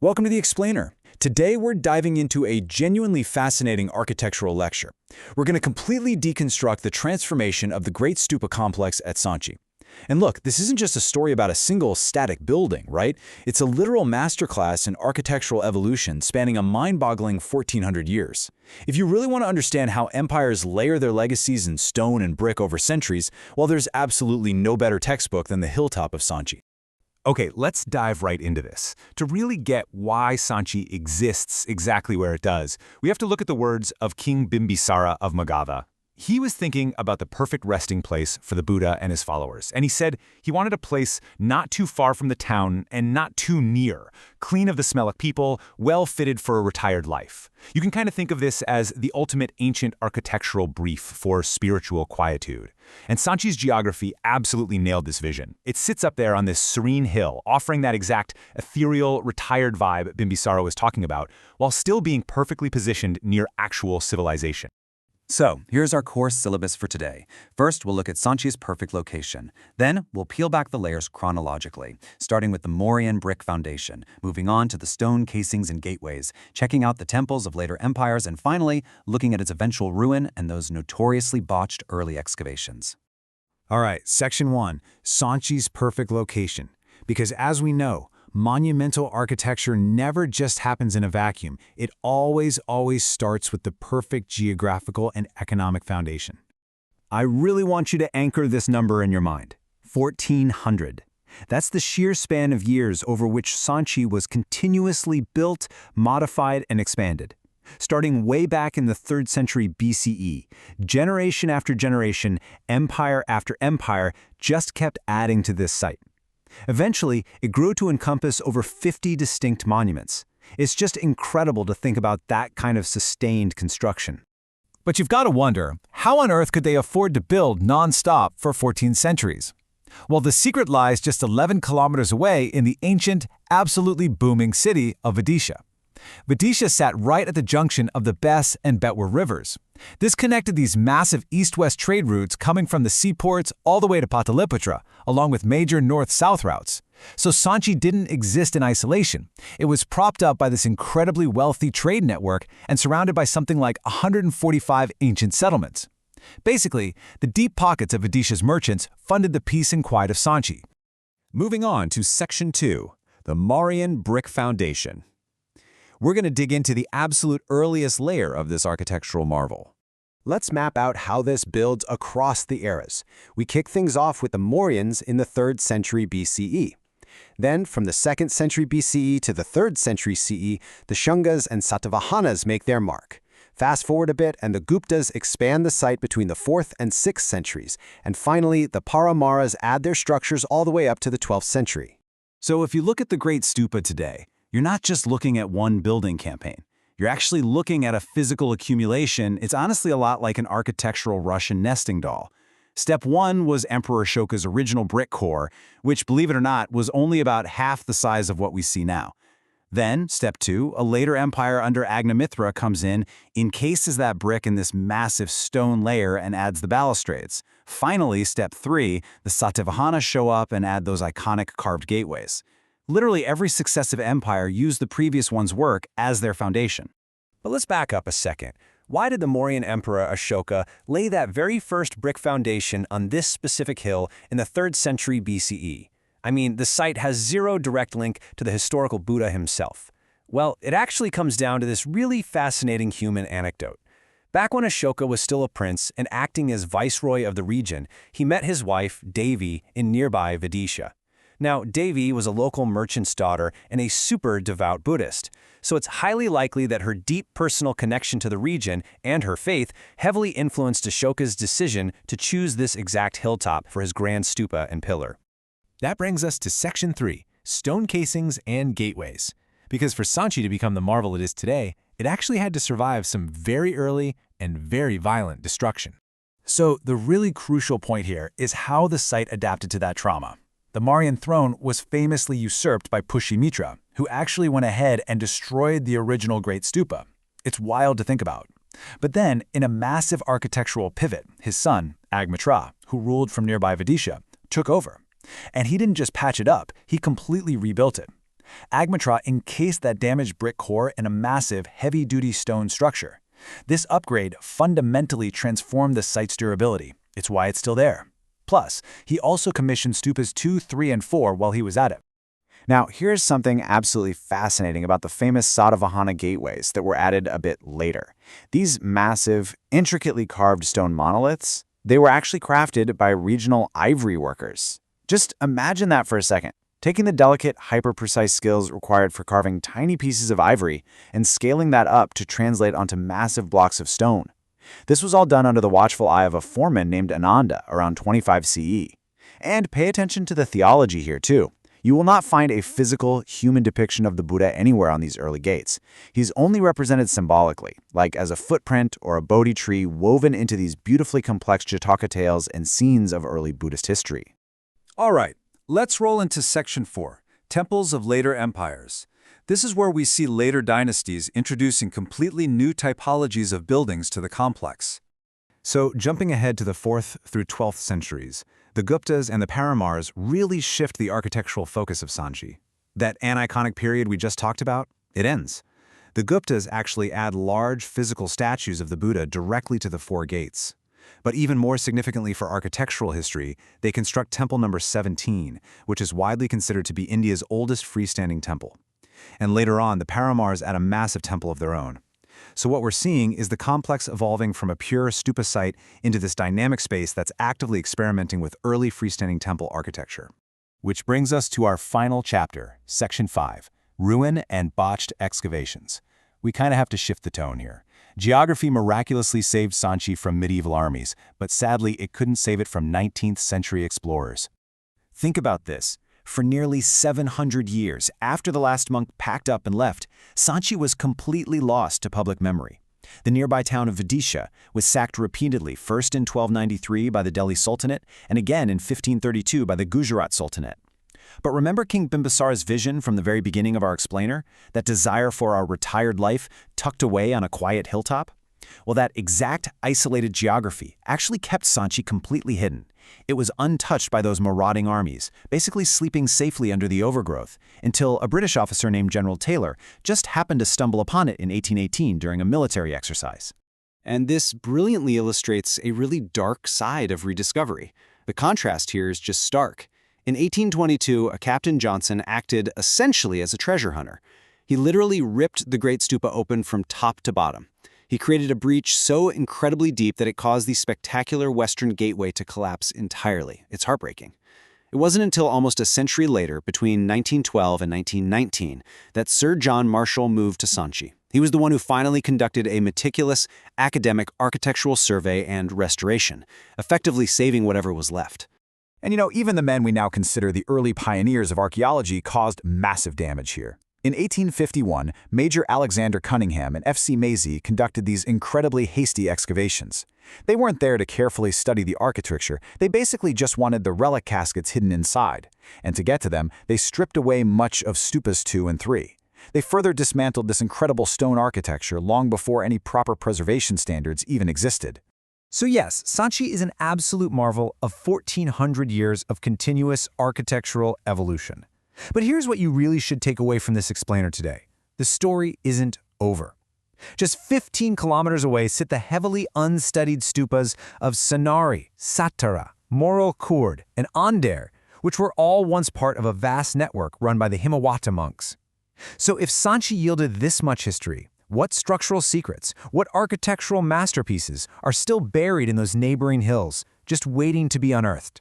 Welcome to The Explainer. Today we're diving into a genuinely fascinating architectural lecture. We're going to completely deconstruct the transformation of the Great Stupa complex at Sanchi. And look, this isn't just a story about a single static building, right? It's a literal masterclass in architectural evolution spanning a mind-boggling 1,400 years. If you really want to understand how empires layer their legacies in stone and brick over centuries, well, there's absolutely no better textbook than the hilltop of Sanchi. Okay, let's dive right into this. To really get why Sanchi exists exactly where it does, we have to look at the words of King Bimbisara of Magadha. He was thinking about the perfect resting place for the Buddha and his followers, and he said he wanted a place not too far from the town and not too near, clean of the smell of people, well fitted for a retired life. You can kind of think of this as the ultimate ancient architectural brief for spiritual quietude. And Sanchi's geography absolutely nailed this vision. It sits up there on this serene hill, offering that exact ethereal, retired vibe Bimbisara was talking about, while still being perfectly positioned near actual civilization. So, here's our course syllabus for today. First, we'll look at Sanchi's perfect location. Then, we'll peel back the layers chronologically, starting with the Mauryan brick foundation, moving on to the stone casings and gateways, checking out the temples of later empires, and finally, looking at its eventual ruin and those notoriously botched early excavations. All right, Section 1, Sanchi's perfect location. Because as we know, monumental architecture never just happens in a vacuum. It always starts with the perfect geographical and economic foundation. I really want you to anchor this number in your mind. 1,400. That's the sheer span of years over which Sanchi was continuously built, modified, and expanded. Starting way back in the 3rd century BCE, generation after generation, empire after empire just kept adding to this site. Eventually, it grew to encompass over 50 distinct monuments. It's just incredible to think about that kind of sustained construction. But you've got to wonder, how on earth could they afford to build non-stop for 14 centuries? Well, the secret lies just 11 kilometers away in the ancient, absolutely booming city of Vidisha. Vidisha sat right at the junction of the Bes and Betwa rivers. This connected these massive east-west trade routes coming from the seaports all the way to Pataliputra, along with major north-south routes. So Sanchi didn't exist in isolation. It was propped up by this incredibly wealthy trade network and surrounded by something like 145 ancient settlements. Basically, the deep pockets of Vidisha's merchants funded the peace and quiet of Sanchi. Moving on to Section 2, the Mauryan brick foundation. We're going to dig into the absolute earliest layer of this architectural marvel. Let's map out how this builds across the eras. We kick things off with the Mauryans in the 3rd century BCE. Then, from the 2nd century BCE to the 3rd century CE, the Shungas and Satavahanas make their mark. Fast forward a bit, and the Guptas expand the site between the 4th and 6th centuries. And finally, the Paramaras add their structures all the way up to the 12th century. So if you look at the Great Stupa today, you're not just looking at one building campaign. You're actually looking at a physical accumulation. It's honestly a lot like an architectural Russian nesting doll. Step 1 was Emperor Ashoka's original brick core, which, believe it or not, was only about half the size of what we see now. Then, Step 2, a later empire under Agnimitra comes in, encases that brick in this massive stone layer and adds the balustrades. Finally, Step 3, the Satavahanas show up and add those iconic carved gateways. Literally every successive empire used the previous one's work as their foundation. But let's back up a second. Why did the Mauryan Emperor Ashoka lay that very first brick foundation on this specific hill in the 3rd century BCE? I mean, the site has zero direct link to the historical Buddha himself. Well, it actually comes down to this really fascinating human anecdote. Back when Ashoka was still a prince and acting as viceroy of the region, he met his wife, Devi, in nearby Vidisha. Now, Devi was a local merchant's daughter and a super devout Buddhist, so it's highly likely that her deep personal connection to the region and her faith heavily influenced Ashoka's decision to choose this exact hilltop for his grand stupa and pillar. That brings us to Section 3, stone casings and gateways. Because for Sanchi to become the marvel it is today, it actually had to survive some very early and very violent destruction. So the really crucial point here is how the site adapted to that trauma. The Mauryan throne was famously usurped by Pushyamitra, who actually went ahead and destroyed the original Great Stupa. It's wild to think about. But then, in a massive architectural pivot, his son, Agmitra, who ruled from nearby Vidisha, took over. And he didn't just patch it up, he completely rebuilt it. Agmatra encased that damaged brick core in a massive, heavy-duty stone structure. This upgrade fundamentally transformed the site's durability. It's why it's still there. Plus, he also commissioned stupas 2, 3, and 4 while he was at it. Now, here's something absolutely fascinating about the famous Satavahana gateways that were added a bit later. These massive, intricately carved stone monoliths, they were actually crafted by regional ivory workers. Just imagine that for a second. Taking the delicate, hyper-precise skills required for carving tiny pieces of ivory and scaling that up to translate onto massive blocks of stone. This was all done under the watchful eye of a foreman named Ananda around 25 CE. And pay attention to the theology here too. You will not find a physical, human depiction of the Buddha anywhere on these early gates. He's only represented symbolically, like as a footprint or a Bodhi tree woven into these beautifully complex Jataka tales and scenes of early Buddhist history. All right, let's roll into Section 4, Temples of Later Empires. This is where we see later dynasties introducing completely new typologies of buildings to the complex. So, jumping ahead to the 4th through 12th centuries, the Guptas and the Paramars really shift the architectural focus of Sanchi. That aniconic period we just talked about, it ends. The Guptas actually add large physical statues of the Buddha directly to the 4 gates. But even more significantly for architectural history, they construct temple number 17, which is widely considered to be India's oldest freestanding temple. And later on, the Paramars add a massive temple of their own. So what we're seeing is the complex evolving from a pure stupa site into this dynamic space that's actively experimenting with early freestanding temple architecture. Which brings us to our final chapter, Section 5, Ruin and Botched Excavations. We kind of have to shift the tone here. Geography miraculously saved Sanchi from medieval armies, but sadly it couldn't save it from 19th century explorers. Think about this. For nearly 700 years after the last monk packed up and left, Sanchi was completely lost to public memory. The nearby town of Vidisha was sacked repeatedly, first in 1293 by the Delhi Sultanate and again in 1532 by the Gujarat Sultanate. But remember King Bimbisara's vision from the very beginning of our explainer? That desire for our retired life tucked away on a quiet hilltop? Well, that exact isolated geography actually kept Sanchi completely hidden. It was untouched by those marauding armies, basically sleeping safely under the overgrowth, until a British officer named General Taylor just happened to stumble upon it in 1818 during a military exercise. And this brilliantly illustrates a really dark side of rediscovery. The contrast here is just stark. In 1822, a Captain Johnson acted essentially as a treasure hunter. He literally ripped the Great Stupa open from top to bottom. He created a breach so incredibly deep that it caused the spectacular western gateway to collapse entirely. It's heartbreaking. It wasn't until almost a century later, between 1912 and 1919, that Sir John Marshall moved to Sanchi. He was the one who finally conducted a meticulous academic architectural survey and restoration, effectively saving whatever was left. And you know, even the men we now consider the early pioneers of archaeology caused massive damage here. In 1851, Major Alexander Cunningham and F.C. Mazie conducted these incredibly hasty excavations. They weren't there to carefully study the architecture, they basically just wanted the relic caskets hidden inside. And to get to them, they stripped away much of stupas 2 and 3. They further dismantled this incredible stone architecture long before any proper preservation standards even existed. So yes, Sanchi is an absolute marvel of 1,400 years of continuous architectural evolution. But here's what you really should take away from this explainer today. The story isn't over. Just 15 kilometers away sit the heavily unstudied stupas of Sanari, Satara, Moralkurd, and Ander, which were all once part of a vast network run by the Himawata monks. So if Sanchi yielded this much history, what structural secrets, what architectural masterpieces are still buried in those neighboring hills, just waiting to be unearthed?